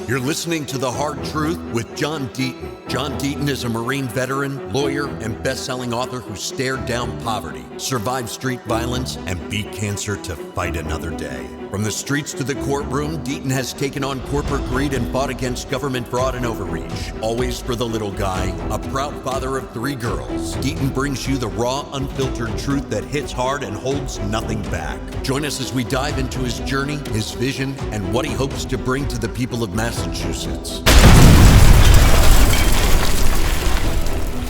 You're listening to The Hard Truth with John Deaton. John Deaton is a Marine veteran, lawyer, and best-selling author who stared down poverty, survived street violence, and beat cancer to fight another day. From the streets to the courtroom, Deaton has taken on corporate greed and fought against government fraud and overreach. Always for the little guy, a proud father of 3 girls, Deaton brings you the raw, unfiltered truth that hits hard and holds nothing back. Join us as we dive into his journey, his vision, and what he hopes to bring to the people of Massachusetts.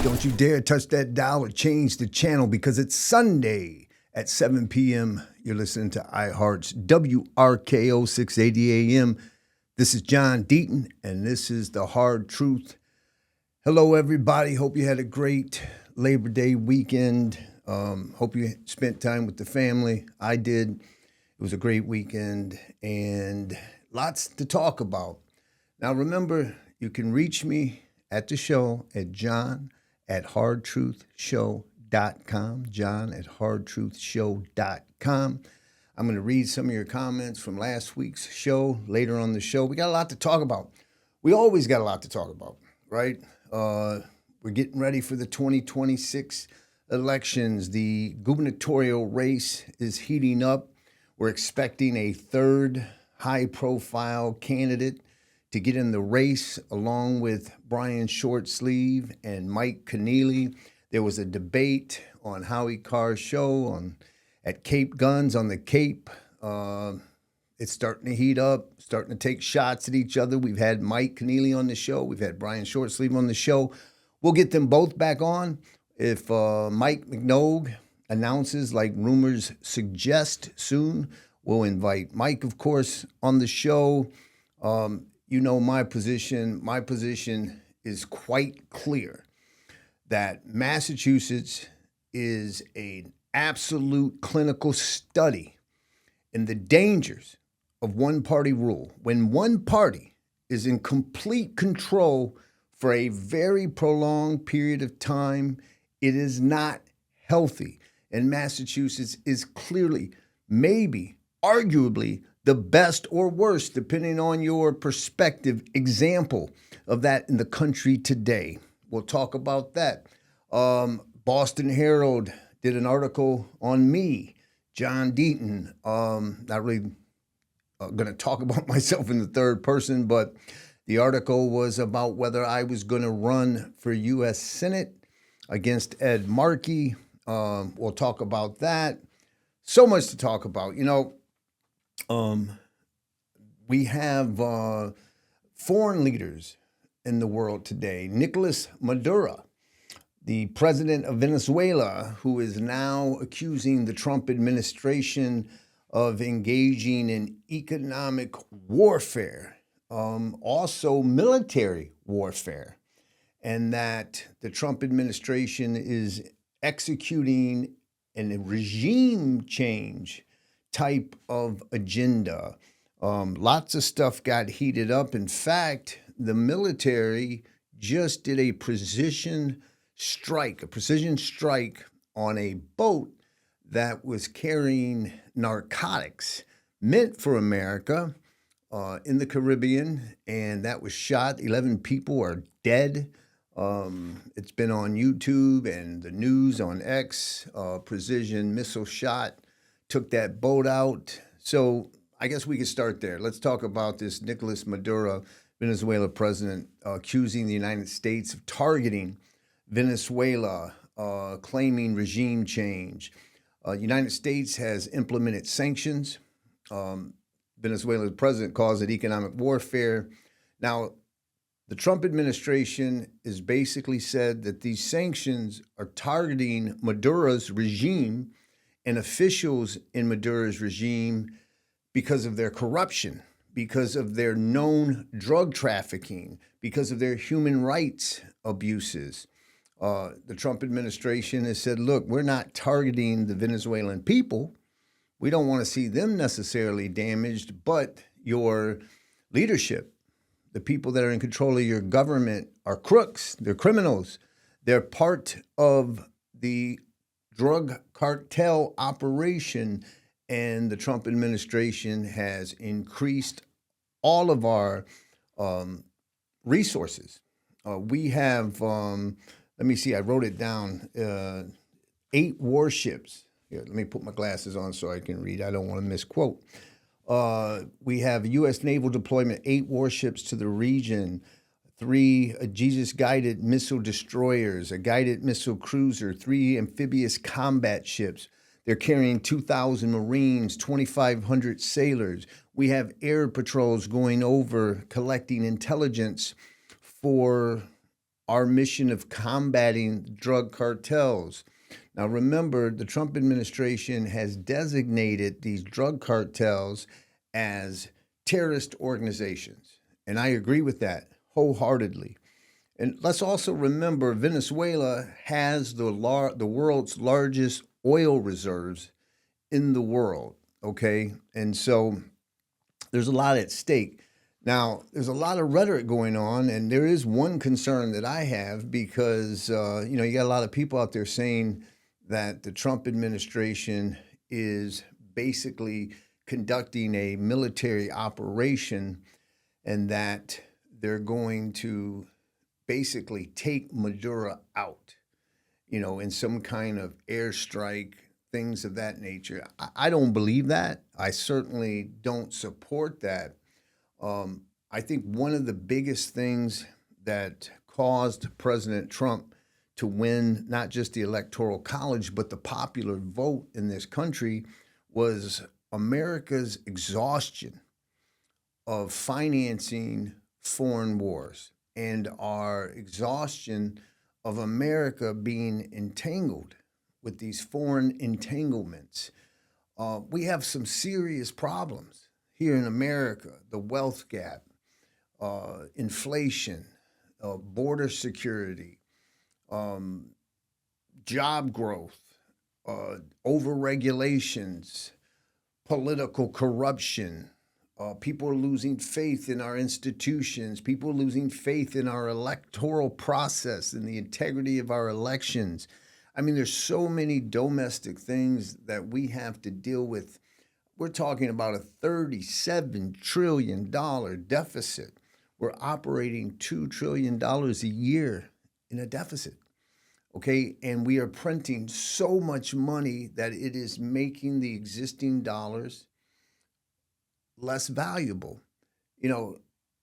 Don't you dare touch that dial or change the channel because it's Sunday at 7 p.m. You're listening to iHeart's WRKO 680 AM. This is John Deaton, and this is The Hard Truth. Hello, everybody. Hope you had a great Labor Day weekend. Hope you spent time with the family. I did. It was a great weekend and lots to talk about. Now, remember, you can reach me at the show at john@hardtruthshow.com, john@hardtruthshow.com. I'm going to read some of your comments from last week's show later on the show. We got a lot to talk about. We always got a lot to talk about, right? We're getting ready for the 2026 elections. The gubernatorial race is heating up. We're expecting a third high-profile candidate to get in the race along with Brian Shortsleeve and Mike Keneally. There was a debate on Howie Carr's show at Cape Guns on the Cape. It's starting to heat up, starting to take shots at each other. We've had Mike Keneally on the show. We've had Brian Shortsleeve on the show. We'll get them both back on. If Mike McNogue announces, like rumors suggest soon, we'll invite Mike, of course, on the show. You know my position. My position is quite clear that Massachusetts is an absolute clinical study in the dangers of one-party rule. When one party is in complete control for a very prolonged period of time, it is not healthy. And Massachusetts is clearly, maybe, arguably, the best or worst, depending on your perspective, example of that in the country today. We'll talk about that. Boston Herald did an article on me, John Deaton. Not really going to talk about myself in the third person, but the article was about whether I was going to run for U.S. Senate against Ed Markey. We'll talk about that. So much to talk about. You know, we have foreign leaders in the world today. Nicolas Maduro, the president of Venezuela, who is now accusing the Trump administration of engaging in economic warfare, also military warfare, and that the Trump administration is executing a regime change type of agenda. Lots of stuff got heated up. In fact, the military just did a precision strike on a boat that was carrying narcotics meant for America in the Caribbean, and that was shot. 11 people are dead. It's been on YouTube and the news on X. Precision missile shot took that boat out. So I guess we could start there. Let's talk about this Nicolas Maduro, Venezuela president, accusing the United States of targeting Venezuela, claiming regime change. United States has implemented sanctions. Venezuela's president calls it economic warfare. Now, the Trump administration has basically said that these sanctions are targeting Maduro's regime and officials in Maduro's regime because of their corruption, because of their known drug trafficking, because of their human rights abuses. The Trump administration has said, look, we're not targeting the Venezuelan people. We don't want to see them necessarily damaged, but your leadership, the people that are in control of your government are crooks, they're criminals. They're part of the drug cartel operation, and the Trump administration has increased all of our resources. We have, let me see, I wrote it down, 8 warships. Here, let me put my glasses on so I can read. I don't want to misquote. We have U.S. naval deployment, 8 warships to the region, 3 Jesus-guided missile destroyers, a guided missile cruiser, 3 amphibious combat ships. They're carrying 2,000 Marines, 2,500 sailors. We have air patrols going over, collecting intelligence for our mission of combating drug cartels. Now, remember, the Trump administration has designated these drug cartels as terrorist organizations, and I agree with that wholeheartedly. And let's also remember, Venezuela has the world's largest oil reserves in the world, okay? And so there's a lot at stake. Now, there's a lot of rhetoric going on, and there is one concern that I have because, you got a lot of people out there saying that the Trump administration is basically conducting a military operation and that they're going to basically take Maduro out, in some kind of airstrike, things of that nature. I don't believe that. I certainly don't support that. I think one of the biggest things that caused President Trump to win not just the Electoral College, but the popular vote in this country was America's exhaustion of financing foreign wars and our exhaustion of America being entangled with these foreign entanglements. We have some serious problems here in America: the wealth gap, inflation, border security, job growth, over-regulations, political corruption. People are losing faith in our institutions. People are losing faith in our electoral process and the integrity of our elections. I mean, there's so many domestic things that we have to deal with. We're talking about a $37 trillion deficit. We're operating $2 trillion a year in a deficit, okay? And we are printing so much money that it is making the existing dollars less valuable.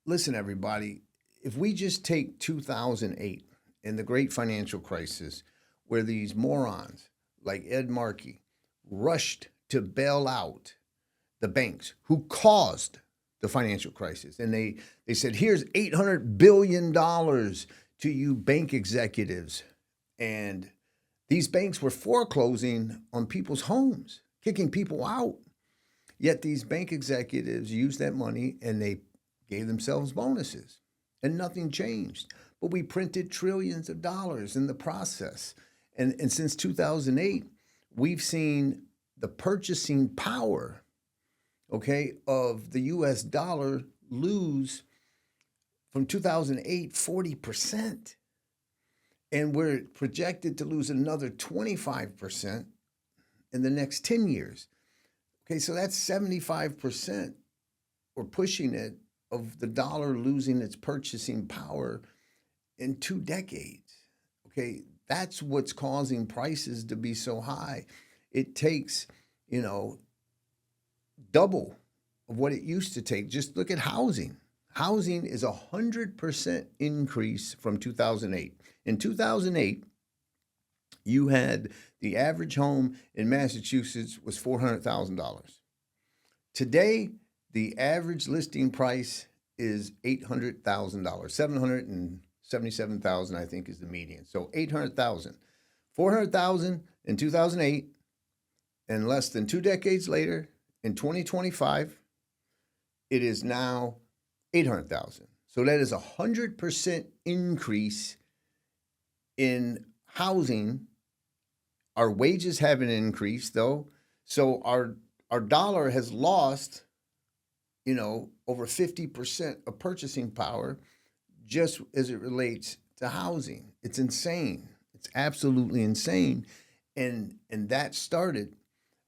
Listen, everybody, if we just take 2008 and the great financial crisis, where these morons like Ed Markey rushed to bail out the banks who caused the financial crisis. And they said, here's $800 billion to you bank executives. And these banks were foreclosing on people's homes, kicking people out. Yet these bank executives used that money and they gave themselves bonuses and nothing changed. But we printed trillions of dollars in the process. And since 2008, we've seen the purchasing power, okay, of the US dollar lose from 2008, 40%. And we're projected to lose another 25% in the next 10 years. Okay, so that's 75%, or pushing it, of the dollar losing its purchasing power in 2 decades. Okay, that's what's causing prices to be so high. It takes, double of what it used to take. Just look at housing. Housing is 100% increase from 2008. In 2008, you had the average home in Massachusetts was $400,000. Today, the average listing price is $800,000. $777,000, I think, is the median. So $800,000. $400,000 in 2008, and less than 2 decades later, in 2025, it is now $800,000. So that is 100% increase in housing. Our wages haven't increased, though. So our dollar has lost, over 50% of purchasing power just as it relates to housing. It's insane. It's absolutely insane. And that started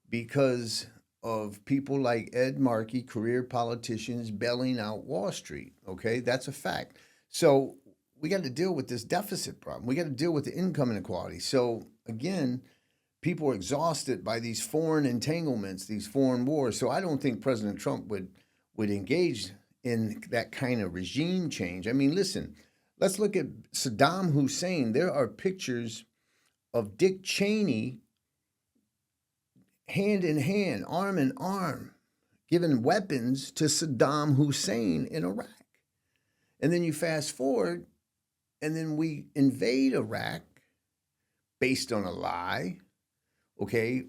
because of people like Ed Markey, career politicians, bailing out Wall Street. Okay, that's a fact. So we got to deal with this deficit problem. We got to deal with the income inequality. So again, people are exhausted by these foreign entanglements, these foreign wars. So I don't think President Trump would engage in that kind of regime change. I mean, listen, let's look at Saddam Hussein. There are pictures of Dick Cheney hand in hand, arm in arm, giving weapons to Saddam Hussein in Iraq. And then you fast forward, and then we invade Iraq based on a lie, okay?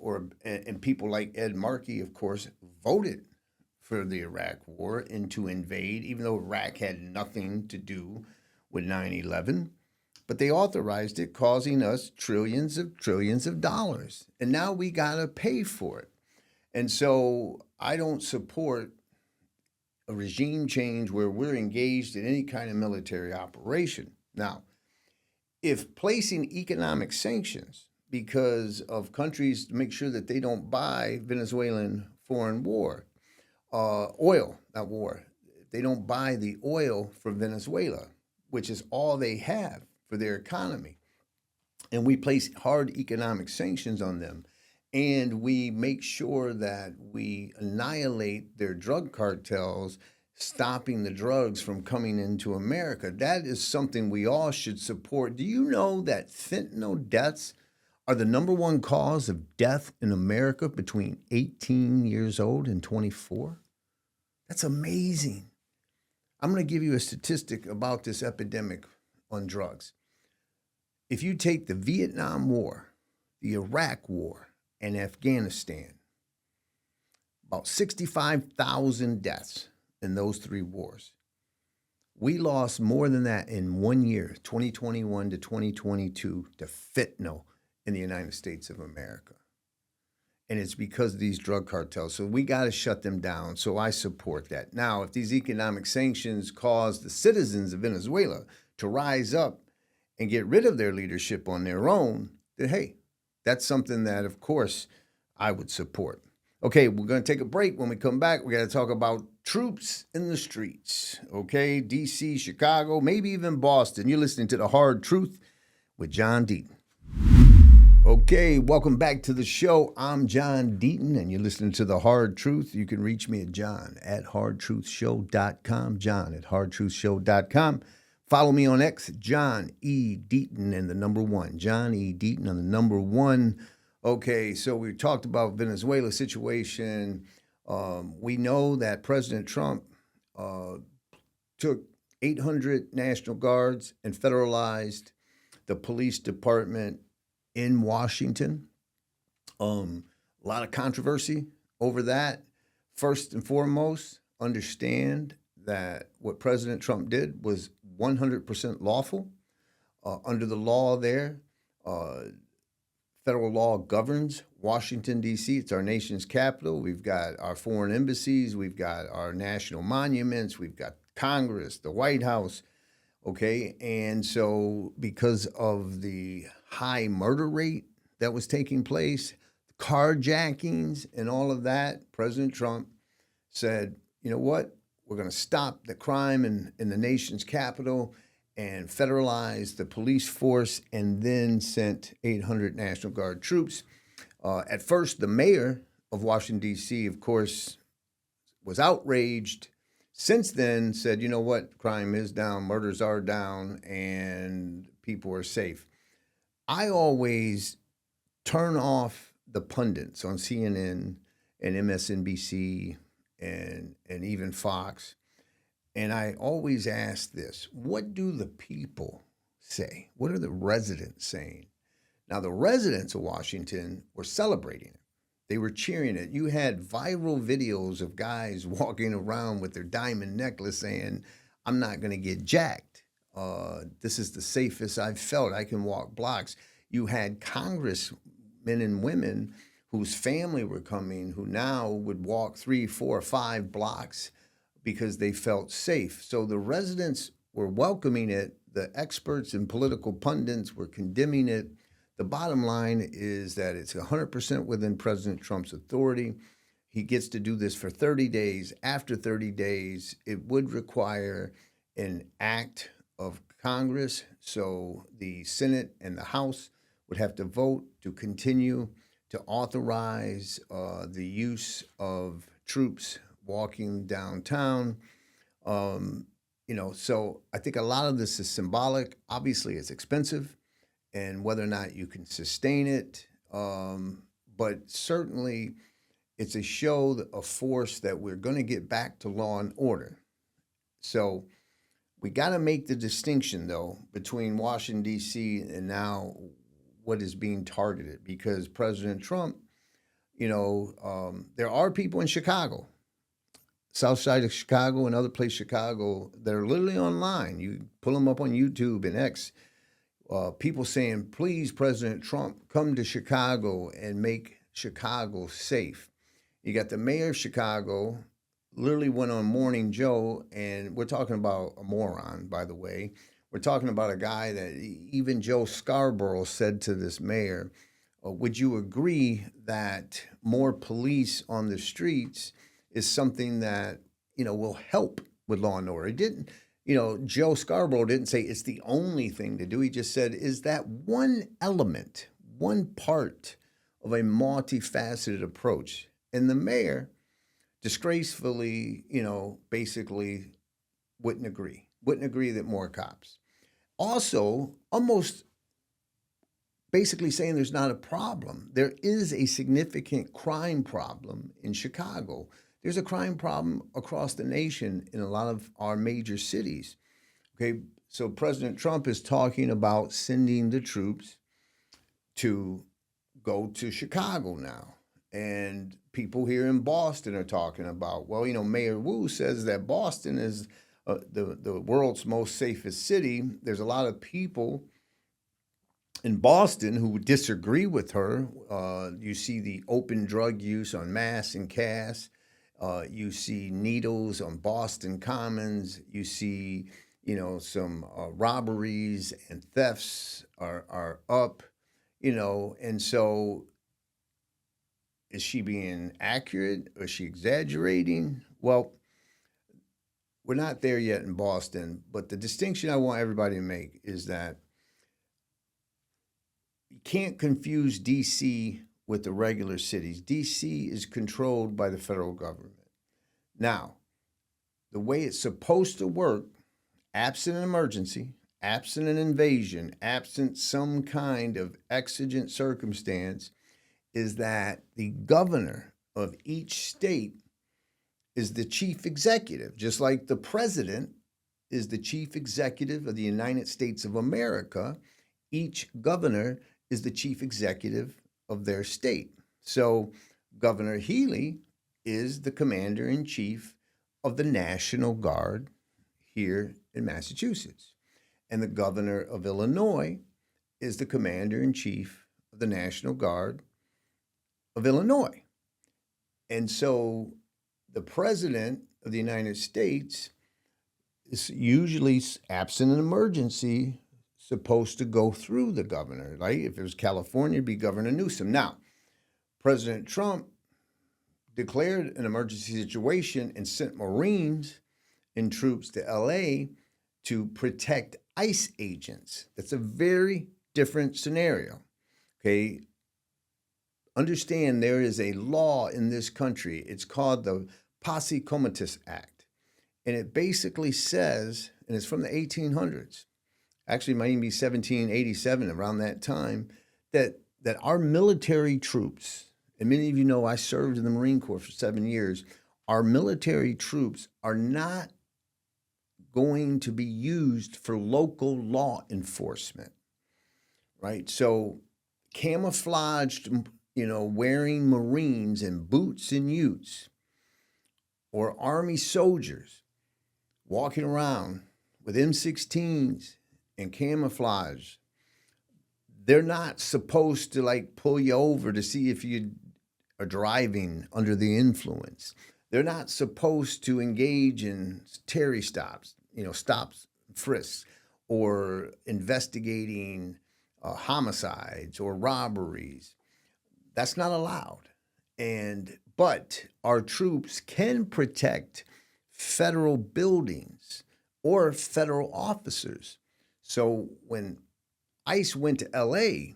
And people like Ed Markey, of course, voted for the Iraq War and to invade, even though Iraq had nothing to do with 9/11. But they authorized it, causing us trillions of dollars. And now we got to pay for it. And so I don't support a regime change where we're engaged in any kind of military operation. Now, if placing economic sanctions because of countries to make sure that they don't buy Venezuelan foreign oil, not war, they don't buy the oil from Venezuela, which is all they have for their economy. And we place hard economic sanctions on them. And we make sure that we annihilate their drug cartels, stopping the drugs from coming into America. That is something we all should support. Do you know that fentanyl deaths are the number one cause of death in America between 18 years old and 24? That's amazing. I'm going to give you a statistic about this epidemic on drugs. If you take the Vietnam War, the Iraq War, and Afghanistan, about 65,000 deaths in those three wars. We lost more than that in 1 year, 2021 to 2022, to fentanyl in the United States of America. And it's because of these drug cartels. So we got to shut them down. So I support that. Now, if these economic sanctions cause the citizens of Venezuela to rise up and get rid of their leadership on their own, then hey, that's something that, of course, I would support. Okay, we're going to take a break. When we come back, we got to talk about troops in the streets. Okay, D.C., Chicago, maybe even Boston. You're listening to The Hard Truth with John Deaton. Okay, welcome back to the show. I'm John Deaton, and you're listening to The Hard Truth. You can reach me at john@hardtruthshow.com, john@hardtruthshow.com. Follow me on X, John E. Deaton, and the number 1. John E. Deaton on the number 1. Okay, so we talked about Venezuela situation. We know that President Trump took 800 National Guards and federalized the police department in Washington. A lot of controversy over that. First and foremost, understand that what President Trump did was 100% lawful. Under the law there, federal law governs Washington, D.C. It's our nation's capital. We've got our foreign embassies. We've got our national monuments. We've got Congress, the White House. Okay, and so because of the high murder rate that was taking place, carjackings and all of that, President Trump said, you know what? We're going to stop the crime in the nation's capital and federalize the police force, and then sent 800 National Guard troops. At first, the mayor of Washington, D.C., of course, was outraged. Since then, said, you know what? Crime is down, murders are down, and people are safe. I always turn off the pundits on CNN and MSNBC and even Fox. And I always ask this, what do the people say? What are the residents saying? Now, the residents of Washington were celebrating it. They were cheering it. You had viral videos of guys walking around with their diamond necklace saying, I'm not going to get jacked. This is the safest I've felt. I can walk blocks. You had congressmen and women whose family were coming, who now would walk 3, 4, 5 blocks because they felt safe. So the residents were welcoming it. The experts and political pundits were condemning it. The bottom line is that it's 100% within President Trump's authority. He gets to do this for 30 days. After 30 days, it would require an act of Congress. So the Senate and the House would have to vote to continue to authorize the use of troops walking downtown. So I think a lot of this is symbolic. Obviously, it's expensive, and whether or not you can sustain it. But certainly, it's a show of force that we're going to get back to law and order. So we got to make the distinction, though, between Washington, D.C. and now what is being targeted, because President Trump, there are people in Chicago, south side of Chicago and other places Chicago, that are literally online. You pull them up on YouTube and X. People saying, please, President Trump, come to Chicago and make Chicago safe. You got the mayor of Chicago literally went on Morning Joe, and we're talking about a moron, by the way. We're talking about a guy that even Joe Scarborough said to this mayor, would you agree that more police on the streets is something that, will help with law and order? He didn't, Joe Scarborough didn't say it's the only thing to do. He just said, is that one element, one part of a multifaceted approach? And the mayor disgracefully, basically wouldn't agree that more cops. Also, almost basically saying there's not a problem. There is a significant crime problem in Chicago. There's a crime problem across the nation in a lot of our major cities. Okay, so President Trump is talking about sending the troops to go to Chicago now. And people here in Boston are talking about, well, Mayor Wu says that Boston is the world's most safest city. There's a lot of people in Boston who disagree with her. You see the open drug use on Mass and Cass. You see needles on Boston Commons. You see, some robberies and thefts are up, and so is she being accurate? Or is she exaggerating? Well, we're not there yet in Boston, but the distinction I want everybody to make is that you can't confuse D.C. with the regular cities. D.C. is controlled by the federal government. Now, the way it's supposed to work, absent an emergency, absent an invasion, absent some kind of exigent circumstance, is that the governor of each state is the chief executive, just like the president is the chief executive of the United States of America. Each governor is the chief executive of their state. So Governor Healy is the commander-in-chief of the National Guard here in Massachusetts. And the governor of Illinois is the commander-in-chief of the National Guard of Illinois. And so the president of the United States is usually, absent an emergency, supposed to go through the governor. Like if it was California, it'd be Governor Newsom. Now, President Trump declared an emergency situation and sent Marines and troops to LA to protect ICE agents. That's a very different scenario. Okay. Understand there is a law in this country. It's called the Posse Comitatus Act. And it basically says, and it's from the 1800s, actually it might even be 1787, around that time, that our military troops, and many of you know I served in the Marine Corps for 7 years, our military troops are not going to be used for local law enforcement, right? So camouflaged, wearing Marines in boots and utes, or Army soldiers walking around with M16s and camouflage, they're not supposed to pull you over to see if you are driving under the influence. They're not supposed to engage in Terry stops, stops, frisks, or investigating homicides or robberies. That's not allowed. But our troops can protect federal buildings or federal officers. So when ICE went to LA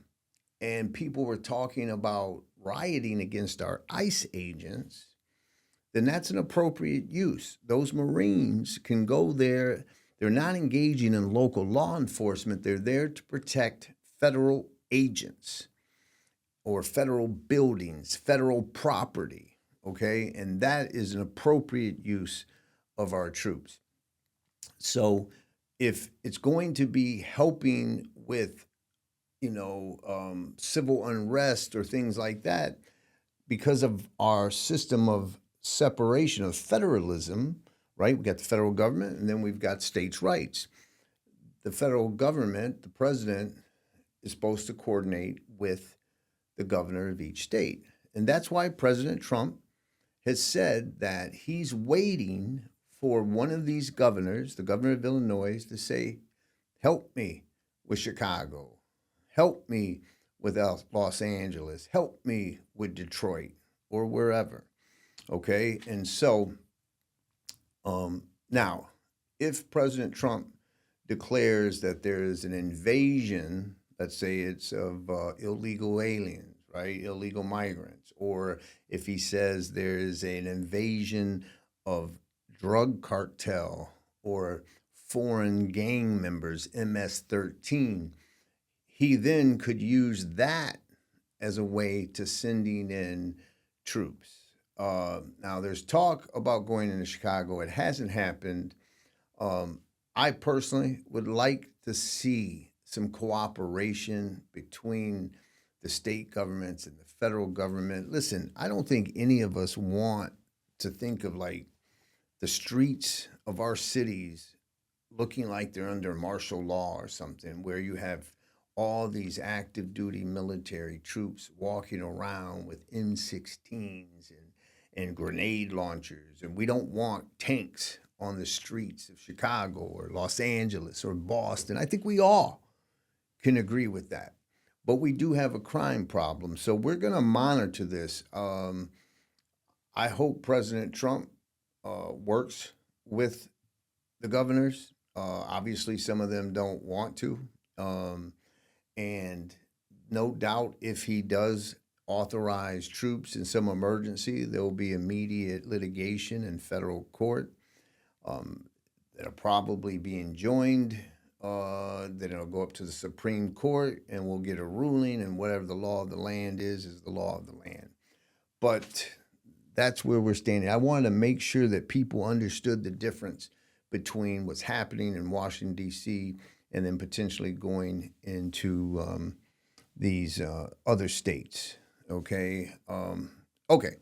and people were talking about rioting against our ICE agents, then that's an appropriate use. Those Marines can go there. They're not engaging in local law enforcement. They're there to protect federal agents or federal buildings, federal property, okay? And that is an appropriate use of our troops. So if it's going to be helping with, civil unrest or things like that, because of our system of separation of federalism, right? We got the federal government and then we've got states' rights. The federal government, the president, is supposed to coordinate with the governor of each state. And that's why President Trump has said that he's waiting for one of these governors, the governor of Illinois, to say, help me with Chicago, help me with Los Angeles, help me with Detroit or wherever, okay? And so now, if President Trump declares that there is an invasion, let's say it's of illegal aliens, right, illegal migrants, or if he says there is an invasion of drug cartel or foreign gang members, MS-13, he then could use that as a way to sending in troops. Now, there's talk about going into Chicago. It hasn't happened. I personally would like to see some cooperation between the state governments and the federal government. Listen, I don't think any of us want to think of like the streets of our cities looking like they're under martial law or something, where you have all these active duty military troops walking around with M16s and grenade launchers. And we don't want tanks on the streets of Chicago or Los Angeles or Boston. I think we all can agree with that. But we do have a crime problem. So we're going to monitor this. I hope President Trump works with the governors. Obviously, some of them don't want to. And no doubt, if he does authorize troops in some emergency, there will be immediate litigation in federal court that'll probably be enjoined. Then it'll go up to the Supreme Court, and we'll get a ruling, and whatever the law of the land is the law of the land. But that's where we're standing. I wanted to make sure that people understood the difference between what's happening in Washington, D.C., and then potentially going into these other states, okay? Okay,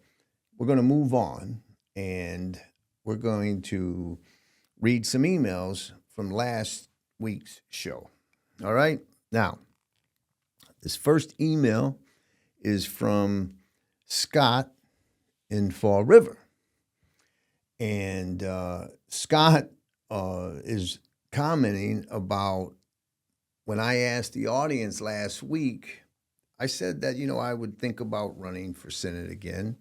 we're going to move on, and we're going to read some emails from last week's show, all right? Now, this first email is from Scott in Fall River, and Scott is commenting about when I asked the audience last week. I said that, I would think about running for Senate again,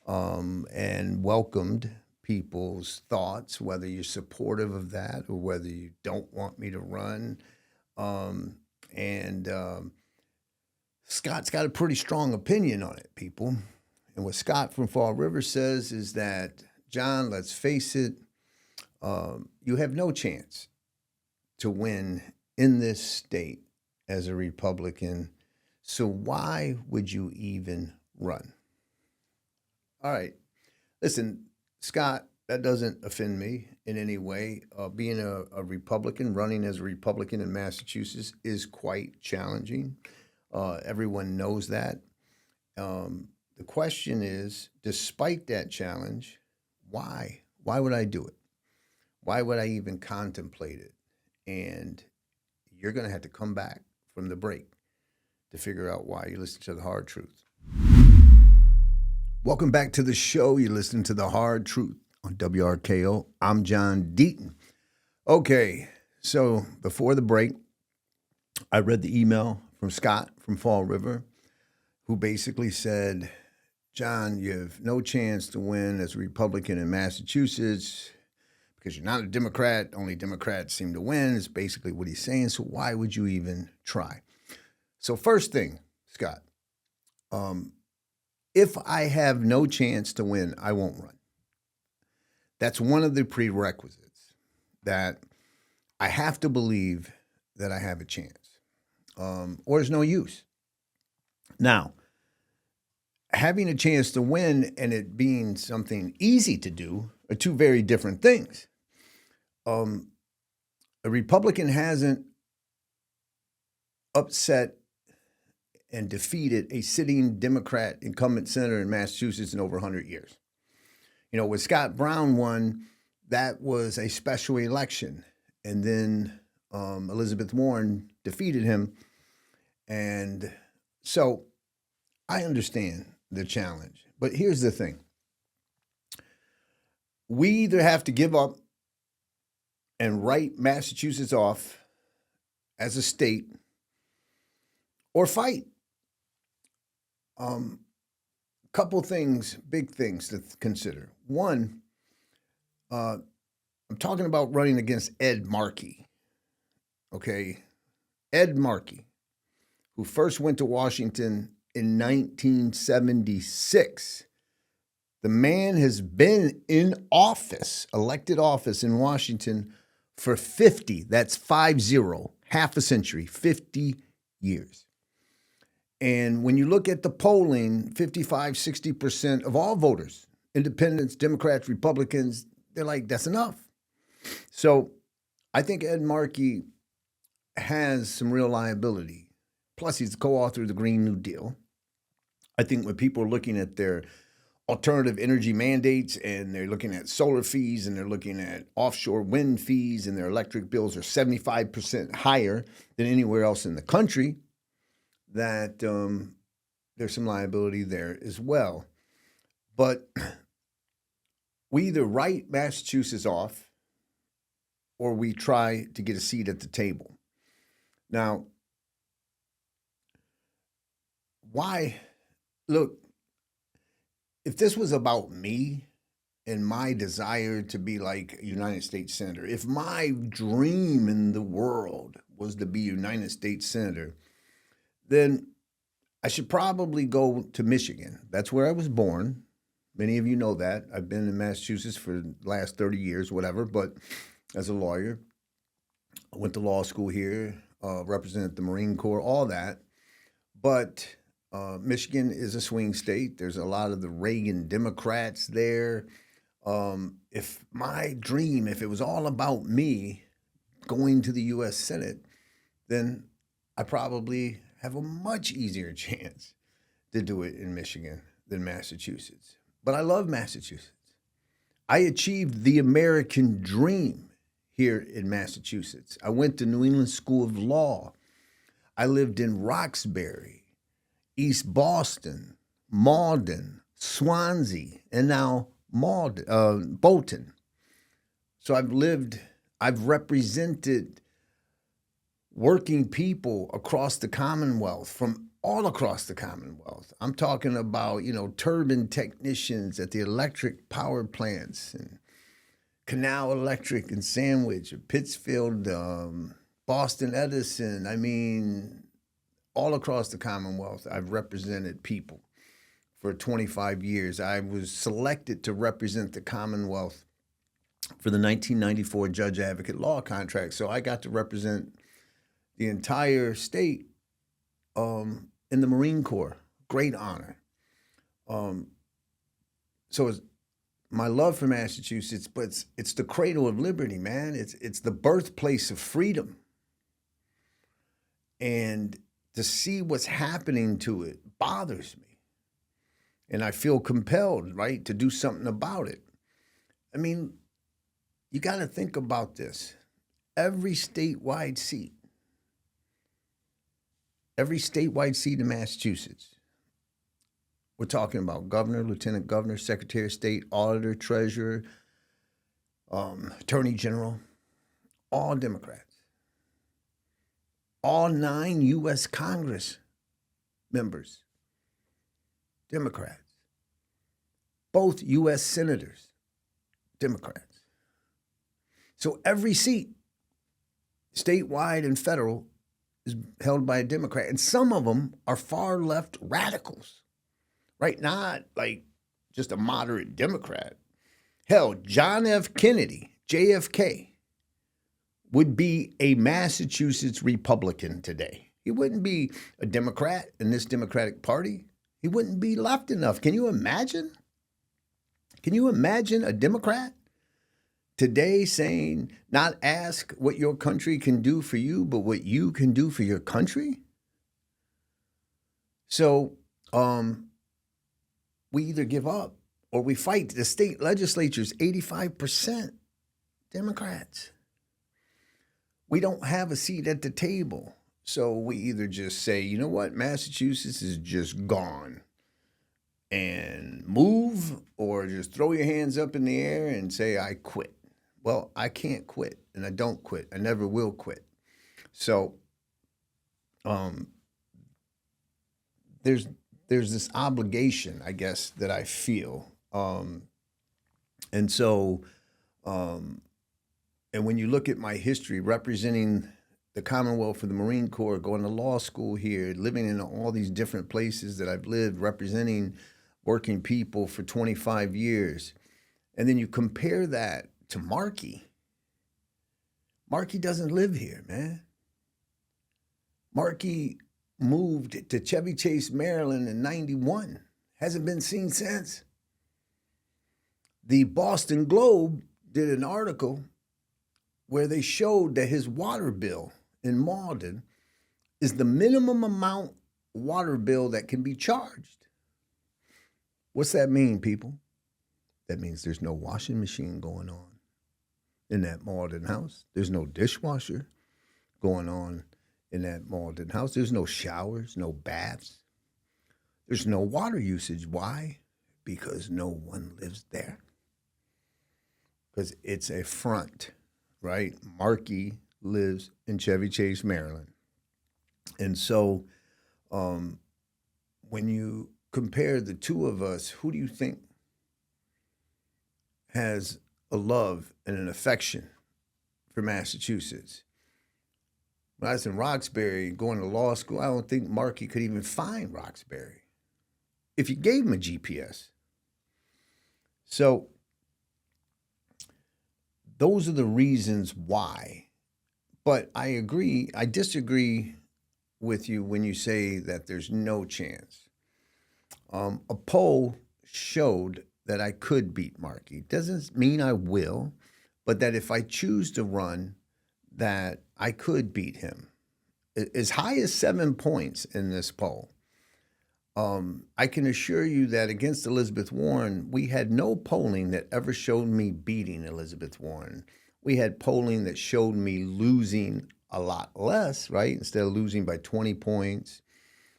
and welcomed people's thoughts, whether you're supportive of that or whether you don't want me to run. Scott's got a pretty strong opinion on it, people. And what Scott from Fall River says is that, John, let's face it, you have no chance to win in this state as a Republican. So why would you even run? All right. Listen, Scott, that doesn't offend me in any way. Being a Republican, running as a Republican in Massachusetts is quite challenging. Everyone knows that. The question is, despite that challenge, why? Why would I do it? Why would I even contemplate it? And you're going to have to come back from the break to figure out why. You listen to The Hard Truth. Welcome back to the show. You're listening to The Hard Truth on WRKO. I'm John Deaton. Okay, so before the break, I read the email from Scott from Fall River, who basically said, John, you have no chance to win as a Republican in Massachusetts because you're not a Democrat. Only Democrats seem to win, is basically what he's saying. So why would you even try? So first thing, Scott, if I have no chance to win, I won't run. That's one of the prerequisites, that I have to believe that I have a chance, or there's no use. Now, having a chance to win and it being something easy to do are two very different things. A Republican hasn't upset and defeated a sitting Democrat incumbent senator in Massachusetts in over 100 years. You know, when Scott Brown won, that was a special election. And then Elizabeth Warren defeated him. And so I understand the challenge. But here's the thing. We either have to give up and write Massachusetts off as a state or fight. Couple things, big things to consider. One, I'm talking about running against Ed Markey. Okay, Ed Markey, who first went to Washington in 1976. The man has been in office, elected office in Washington for 50, that's 50, half a century, 50 years. And when you look at the polling, 55, 60% of all voters, independents, Democrats, Republicans, they're like, that's enough. So I think Ed Markey has some real liability. Plus, he's the co-author of the Green New Deal. I think when people are looking at their alternative energy mandates and they're looking at solar fees and they're looking at offshore wind fees and their electric bills are 75% higher than anywhere else in the country, that there's some liability there as well. But we either write Massachusetts off or we try to get a seat at the table. Now, why? Look, if this was about me and my desire to be like a United States Senator, if my dream in the world was to be a United States Senator, then I should probably go to Michigan. That's where I was born. Many of you know that. I've been in Massachusetts for the last 30 years, whatever, but as a lawyer, I went to law school here, represented the Marine Corps, all that. But Michigan is a swing state. There's a lot of the Reagan Democrats there. If my dream, if it was all about me going to the U.S. Senate, then I probably have a much easier chance to do it in Michigan than Massachusetts. But I love Massachusetts. I achieved the American dream here in Massachusetts. I went to New England School of Law. I lived in Roxbury, East Boston, Malden, Swansea, and now Bolton. So I've represented working people across the Commonwealth, from all across the Commonwealth. I'm talking about, turbine technicians at the electric power plants and Canal Electric in Sandwich, or Pittsfield, Boston Edison. I mean, all across the Commonwealth, I've represented people for 25 years. I was selected to represent the Commonwealth for the 1994 Judge Advocate Law contract. So I got to represent the entire state in the Marine Corps. Great honor. So it's my love for Massachusetts, but it's the cradle of liberty, man. It's the birthplace of freedom. And to see what's happening to it bothers me. And I feel compelled, right, to do something about it. I mean, you got to think about this. Every statewide seat in Massachusetts, we're talking about governor, lieutenant governor, secretary of state, auditor, treasurer, attorney general, all Democrats. All 9 U.S. Congress members, Democrats. both U.S. senators, Democrats. So every seat, statewide and federal, is held by a Democrat. And some of them are far left radicals, right? Not like just a moderate Democrat. Hell, John F. Kennedy, JFK, would be a Massachusetts Republican today. He wouldn't be a Democrat in this Democratic Party. He wouldn't be left enough. Can you imagine? Can you imagine a Democrat today saying, not ask what your country can do for you, but what you can do for your country? So we either give up or we fight. The state legislature's 85% Democrats. We don't have a seat at the table. So we either just say, you know what, Massachusetts is just gone, and move, or just throw your hands up in the air and say, I quit. Well, I can't quit, and I don't quit. I never will quit. So there's this obligation, I guess, that I feel. And when you look at my history representing the Commonwealth for the Marine Corps, going to law school here, living in all these different places that I've lived, representing working people for 25 years, and then you compare that to Markey. Markey doesn't live here, man. Markey moved to Chevy Chase, Maryland in 91. Hasn't been seen since. The Boston Globe did an article where they showed that his water bill in Malden is the minimum amount water bill that can be charged. What's that mean, people? That means there's no washing machine going on in that Malden house. There's no dishwasher going on in that Malden house. There's no showers, no baths. There's no water usage. Why? Because no one lives there. Because it's a front, right? Markey lives in Chevy Chase, Maryland. And so when you compare the two of us, who do you think has a love and an affection for Massachusetts? When I was in Roxbury going to law school, I don't think Markey could even find Roxbury if you gave him a GPS. So those are the reasons why. But I disagree with you when you say that there's no chance. A poll showed that I could beat Markey. Doesn't mean I will, but that if I choose to run, that I could beat him. As high as 7 points in this poll. I can assure you that against Elizabeth Warren, we had no polling that ever showed me beating Elizabeth Warren. We had polling that showed me losing a lot less, right? Instead of losing by 20 points,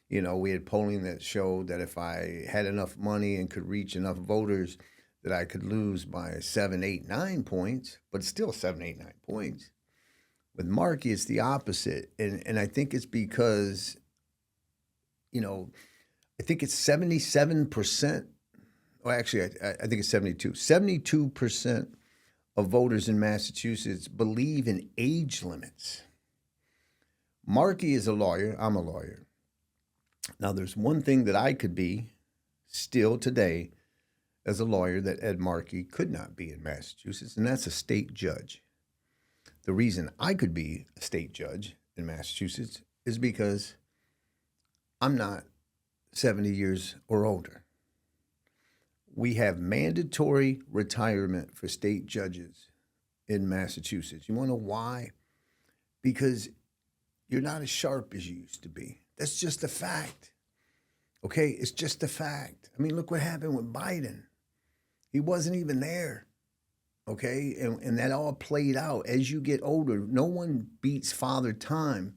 we had polling that showed that if I had enough money and could reach enough voters, that I could lose by 7, 8, 9 points, but still 7, 8, 9 points. With Markey, it's the opposite. And I think it's because, I think it's 77%. Well, actually, I think it's 72. 72% of voters in Massachusetts believe in age limits. Markey is a lawyer. I'm a lawyer. Now, there's one thing that I could be still today as a lawyer that Ed Markey could not be in Massachusetts, and that's a state judge. The reason I could be a state judge in Massachusetts is because I'm not 70 years or older. We have mandatory retirement for state judges in Massachusetts. You want to know why? Because you're not as sharp as you used to be. That's just a fact. Okay, it's just a fact. I mean, look what happened with Biden. He wasn't even there. Okay, and that all played out. As you get older, no one beats Father Time.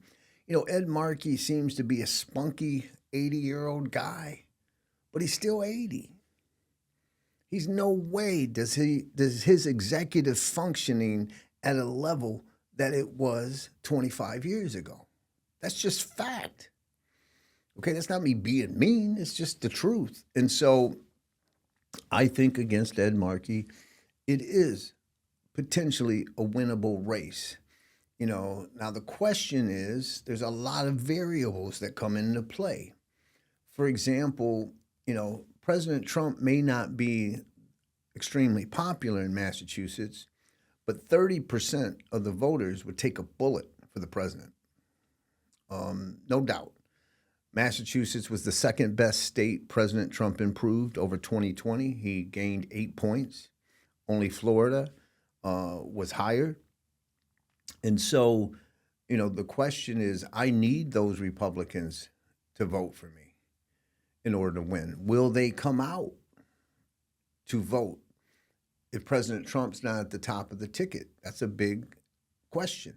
Ed Markey seems to be a spunky 80-year-old guy, but he's still 80. He's no way does his executive functioning at a level that it was 25 years ago. That's just fact. Okay, that's not me being mean. It's just the truth. And so I think against Ed Markey, it is potentially a winnable race. Now the question is, there's a lot of variables that come into play. For example, President Trump may not be extremely popular in Massachusetts, but 30% of the voters would take a bullet for the president. No doubt. Massachusetts was the second best state President Trump improved over 2020. He gained 8 points. Only Florida was higher. And so, the question is, I need those Republicans to vote for me in order to win. Will they come out to vote if President Trump's not at the top of the ticket? That's a big question.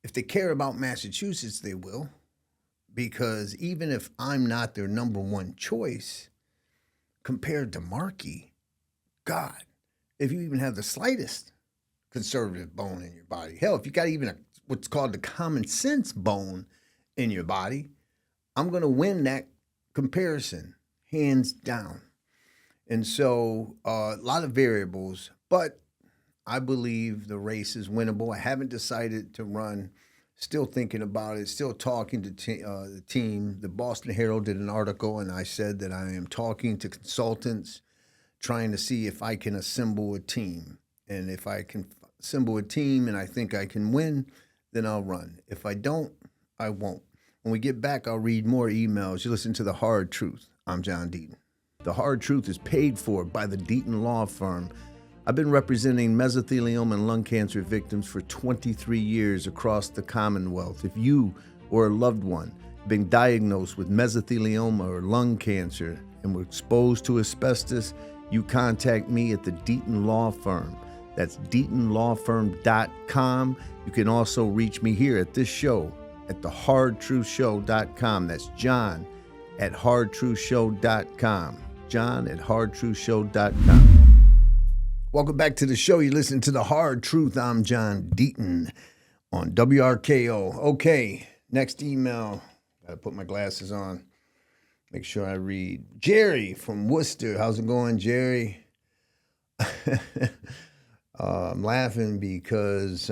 If they care about Massachusetts, they will, because even if I'm not their number one choice, compared to Markey, God, if you even have the slightest conservative bone in your body, hell, if you got even what's called the common sense bone in your body, I'm going to win that comparison, hands down. And so a lot of variables, but I believe the race is winnable. I haven't decided to run. Still thinking about it, still talking to the team. The Boston Herald did an article, and I said that I am talking to consultants, trying to see if I can assemble a team. And if I can assemble a team and I think I can win, then I'll run. If I don't, I won't. When we get back, I'll read more emails. You listen to The Hard Truth. I'm John Deaton. The Hard Truth is paid for by the Deaton Law Firm. I've been representing mesothelioma and lung cancer victims for 23 years across the Commonwealth. If you or a loved one have been diagnosed with mesothelioma or lung cancer and were exposed to asbestos, you contact me at the Deaton Law Firm. That's DeatonLawFirm.com. You can also reach me here at this show at thehardtruthshow.com. That's John at hardtruthshow.com. John at hardtruthshow.com. Welcome back to the show. You listen to The Hard Truth. I'm John Deaton on WRKO. Okay, next email. Got to put my glasses on. Make sure I read. Jerry from Worcester. How's it going, Jerry? I'm laughing because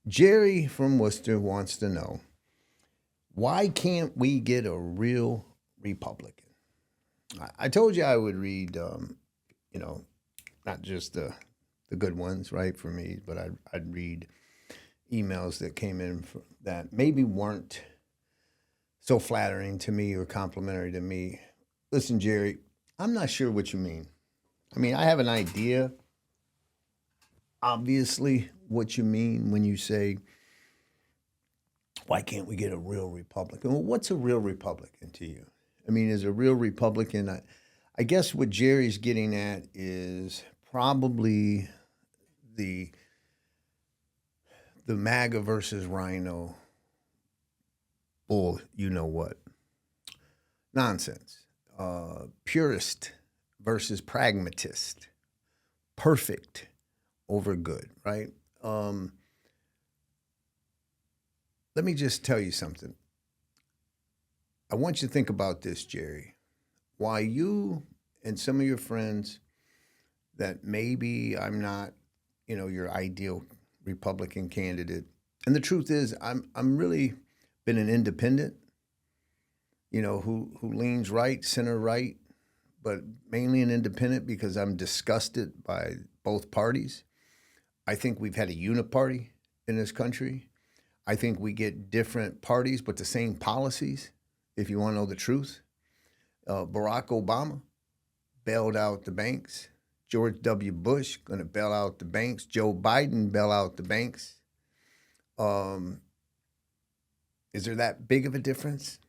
Jerry from Worcester wants to know, why can't we get a real Republican? I told you I would read, not just the good ones, right, for me, but I'd read emails that came in that maybe weren't so flattering to me or complimentary to me. Listen, Jerry, I'm not sure what you mean. I mean, I have an idea, obviously, what you mean when you say, why can't we get a real Republican? Well, what's a real Republican to you? I mean, is a real Republican, I guess what Jerry's getting at is probably the MAGA versus Rhino bull, you know what? Nonsense. Purist versus pragmatist. Perfect over good, right? Let me just tell you something. I want you to think about this, Jerry. Why you and some of your friends that maybe I'm not, your ideal Republican candidate. And the truth is, I'm really been an independent, who leans right, center right, but mainly an independent because I'm disgusted by both parties. I think we've had a uniparty in this country. I think we get different parties but the same policies, if you want to know the truth. Barack Obama bailed out the banks. George W. Bush going to bail out the banks. Joe Biden bail out the banks. Is there that big of a difference?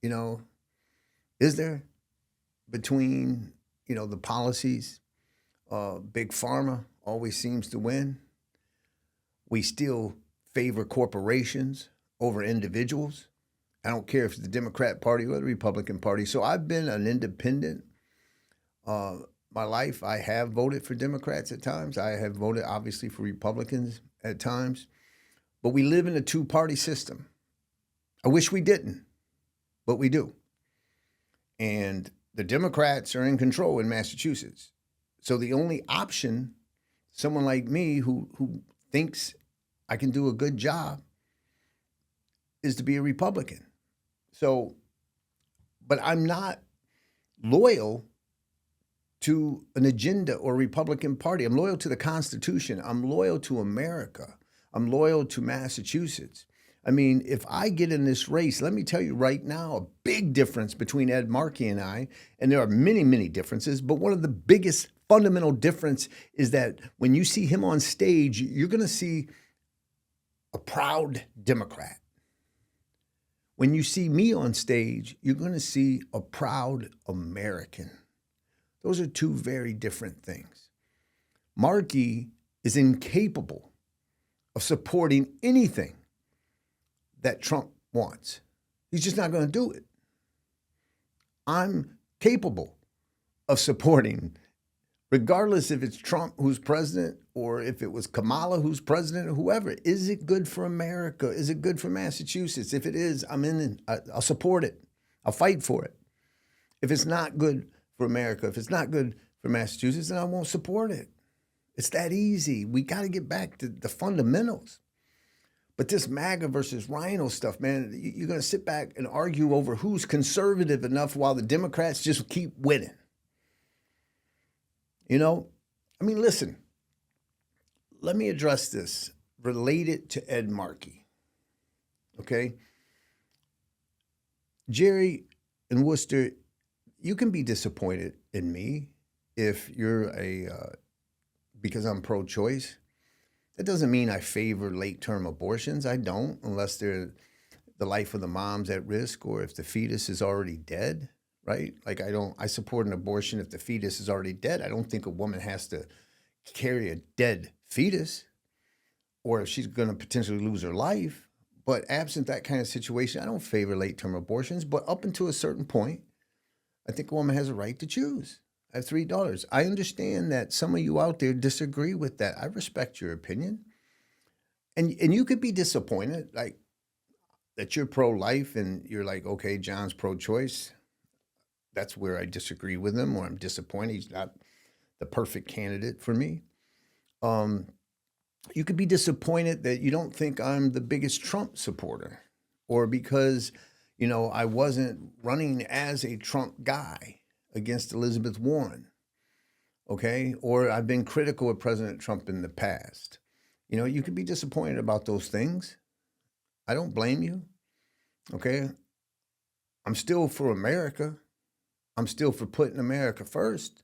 Is there between, the policies? Big Pharma always seems to win. We still favor corporations over individuals. I don't care if it's the Democrat Party or the Republican Party. So I've been an independent. My life, I have voted for Democrats at times. I have voted, obviously, for Republicans at times. But we live in a two-party system. I wish we didn't, but we do. And the Democrats are in control in Massachusetts. So the only option, someone like me who thinks I can do a good job, is to be a Republican. So, but I'm not loyal to an agenda or Republican Party. I'm loyal to the Constitution. I'm loyal to America. I'm loyal to Massachusetts. I mean, if I get in this race, let me tell you right now, a big difference between Ed Markey and I, and there are many, many differences, but one of the biggest fundamental difference is that when you see him on stage, you're going to see a proud Democrat. When you see me on stage, you're going to see a proud American. Those are two very different things. Markey is incapable of supporting anything that Trump wants. He's just not going to do it. I'm capable of supporting, regardless if it's Trump who's president or if it was Kamala who's president or whoever. Is it good for America? Is it good for Massachusetts? If it is, I'm in. I'll support it. I'll fight for it. If it's not good for America, if it's not good for Massachusetts, then I won't support it. It's that easy. We got to get back to the fundamentals. But this MAGA versus Rhino stuff, man, you're going to sit back and argue over who's conservative enough while the Democrats just keep winning. You know, I mean, listen, let me address this related to Ed Markey, okay? Jerry and Worcester, you can be disappointed in me if you're because I'm pro-choice. That doesn't mean I favor late-term abortions. I don't, unless they're the life of the mom's at risk or if the fetus is already dead, right? Like I support an abortion if the fetus is already dead. I don't think a woman has to carry a dead fetus or if she's going to potentially lose her life. But absent that kind of situation, I don't favor late-term abortions. But up until a certain point, I think a woman has a right to choose. I have $3. I understand that some of you out there disagree with that. I respect your opinion. And you could be disappointed, like, that you're pro-life and you're like, okay, John's pro-choice. That's where I disagree with him or I'm disappointed. He's not the perfect candidate for me. You could be disappointed that you don't think I'm the biggest Trump supporter or because, you know, I wasn't running as a Trump guy against Elizabeth Warren, okay? Or I've been critical of President Trump in the past. You know, you could be disappointed about those things. I don't blame you, okay? I'm still for America. I'm still for putting America first.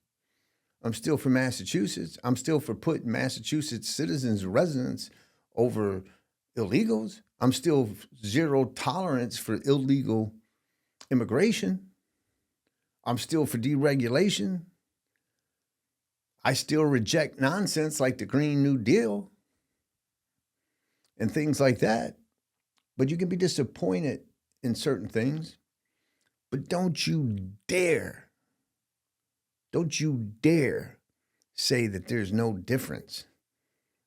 I'm still for Massachusetts. I'm still for putting Massachusetts citizens, residents over illegals. I'm still zero tolerance for illegal immigration. I'm still for deregulation. I still reject nonsense like the Green New Deal and things like that. But you can be disappointed in certain things. But don't you dare say that there's no difference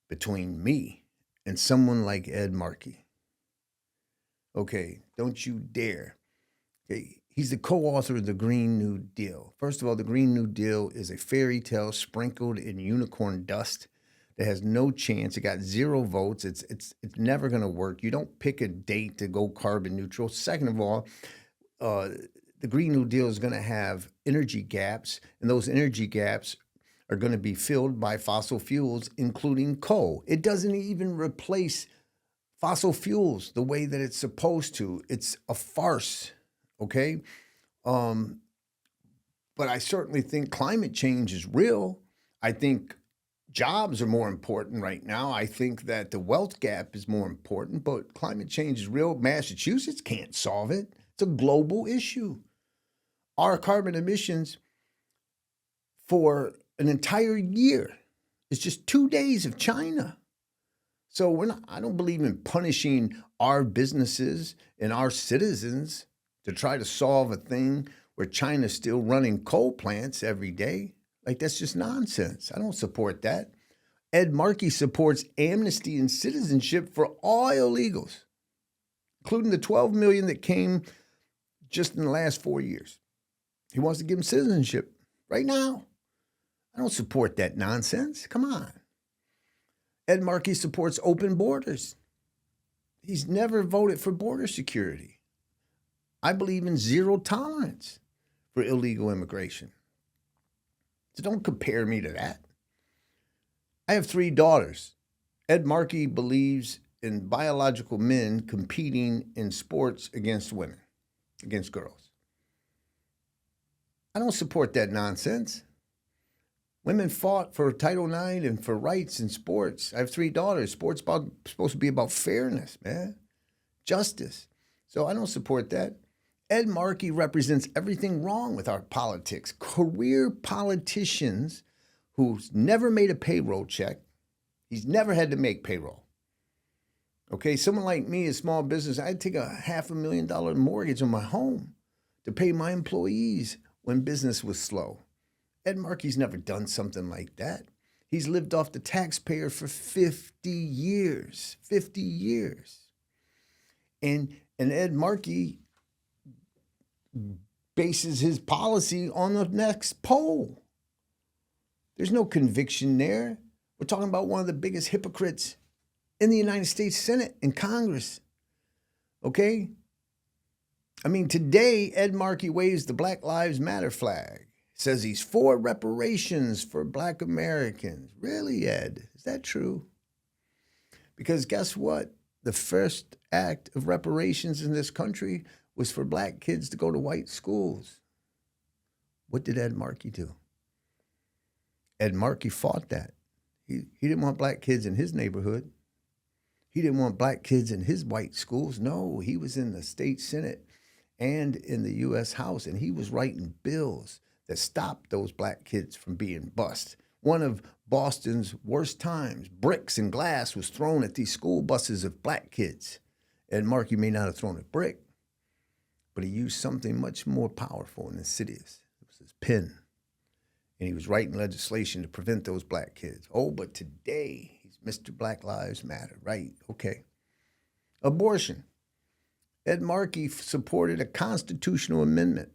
between me and someone like Ed Markey. Okay, don't you dare. Okay. He's the co-author of the Green New Deal. First of all, the Green New Deal is a fairy tale sprinkled in unicorn dust that has no chance. It got 0 votes. It's never going to work. You don't pick a date to go carbon neutral. Second of all, the Green New Deal is going to have energy gaps, and those energy gaps are going to be filled by fossil fuels, including coal. It doesn't even replace fossil fuels the way that it's supposed to. It's a farce. Okay. But I certainly think climate change is real. I think jobs are more important right now. I think that the wealth gap is more important, but climate change is real. Massachusetts can't solve it. It's a global issue. Our carbon emissions for an entire year is just 2 days of China. So I don't believe in punishing our businesses and our citizens to try to solve a thing where China's still running coal plants every day. Like, that's just nonsense. I don't support that. Ed Markey supports amnesty and citizenship for all illegals, including the 12 million that came just in the last 4 years. He wants to give him citizenship right now. I don't support that nonsense. Come on. Ed Markey supports open borders. He's never voted for border security. I believe in zero tolerance for illegal immigration. So don't compare me to that. I have 3 daughters. Ed Markey believes in biological men competing in sports against women, against girls. I don't support that nonsense. Women fought for Title IX and for rights in sports. I have 3 daughters. Sports supposed to be about fairness, man, justice. So I don't support that. Ed Markey represents everything wrong with our politics. Career politicians who's never made a payroll check. He's never had to make payroll. Okay, someone like me, a small business, I'd take a $500,000 mortgage on my home to pay my employees when business was slow. Ed Markey's never done something like that. He's lived off the taxpayer for 50 years. 50 years. And Ed Markey bases his policy on the next poll. There's no conviction there. We're talking about one of the biggest hypocrites in the United States Senate and Congress. Okay? I mean, today, Ed Markey waves the Black Lives Matter flag. Says he's for reparations for Black Americans. Really, Ed? Is that true? Because guess what? The first act of reparations in this country was for Black kids to go to white schools. What did Ed Markey do? Ed Markey fought that. He didn't want Black kids in his neighborhood. He didn't want Black kids in his white schools. No, he was in the state Senate and in the U.S. House, and he was writing bills that stopped those Black kids from being bused. One of Boston's worst times, bricks and glass was thrown at these school buses of Black kids. Ed Markey may not have thrown a brick, but he used something much more powerful and insidious. It was his pen. And he was writing legislation to prevent those Black kids. Oh, but today, he's Mr. Black Lives Matter, right? Okay. Abortion. Ed Markey supported a constitutional amendment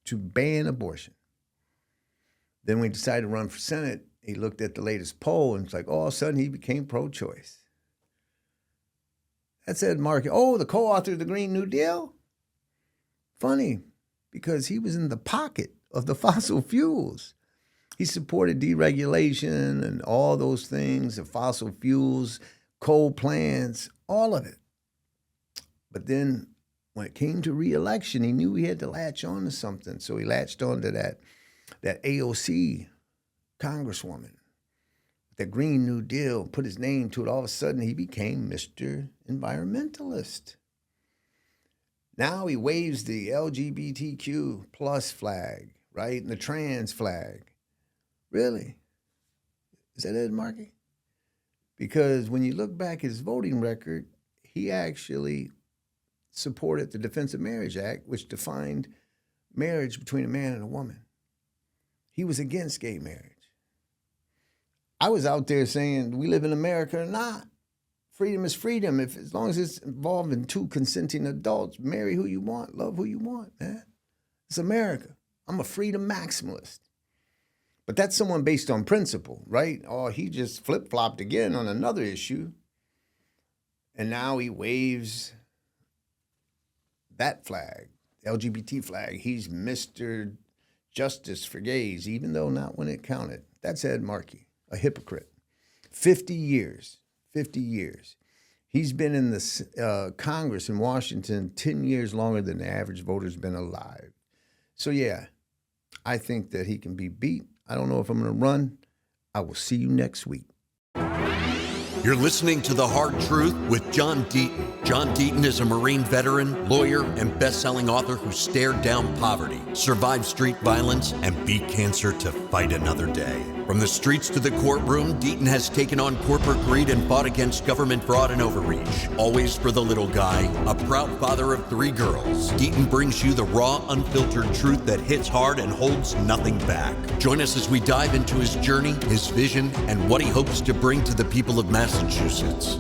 to ban abortion. Then when he decided to run for Senate, he looked at the latest poll and it's like, all of a sudden he became pro-choice. That's Ed Markey. Oh, the co-author of the Green New Deal? Funny, because he was in the pocket of the fossil fuels. He supported deregulation and all those things, the fossil fuels, coal plants, all of it. But then when it came to re-election, he knew he had to latch on to something. So he latched on to that AOC congresswoman, the Green New Deal, put his name to it. All of a sudden, he became Mr. Environmentalist. Now he waves the LGBTQ plus flag, right? And the trans flag. Really? Is that Ed Markey? Because when you look back at his voting record, he actually supported the Defense of Marriage Act, which defined marriage between a man and a woman. He was against gay marriage. I was out there saying, we live in America or not. Freedom is freedom. As long as it's involving 2 consenting adults, marry who you want, love who you want, man. It's America. I'm a freedom maximalist. But that's someone based on principle, right? Oh, he just flip-flopped again on another issue. And now he waves that flag, the LGBT flag. He's Mr. Justice for gays, even though not when it counted. That's Ed Markey, a hypocrite. 50 years. 50 years. He's been in the Congress in Washington 10 years longer than the average voter's been alive. So, yeah, I think that he can be beat. I don't know if I'm going to run. I will see you next week. You're listening to The Hard Truth with John Deaton. John Deaton is a Marine veteran, lawyer, and best-selling author who stared down poverty, survived street violence, and beat cancer to fight another day. From the streets to the courtroom, Deaton has taken on corporate greed and fought against government fraud and overreach. Always for the little guy, a proud father of 3 girls, Deaton brings you the raw, unfiltered truth that hits hard and holds nothing back. Join us as we dive into his journey, his vision, and what he hopes to bring to the people of Massachusetts.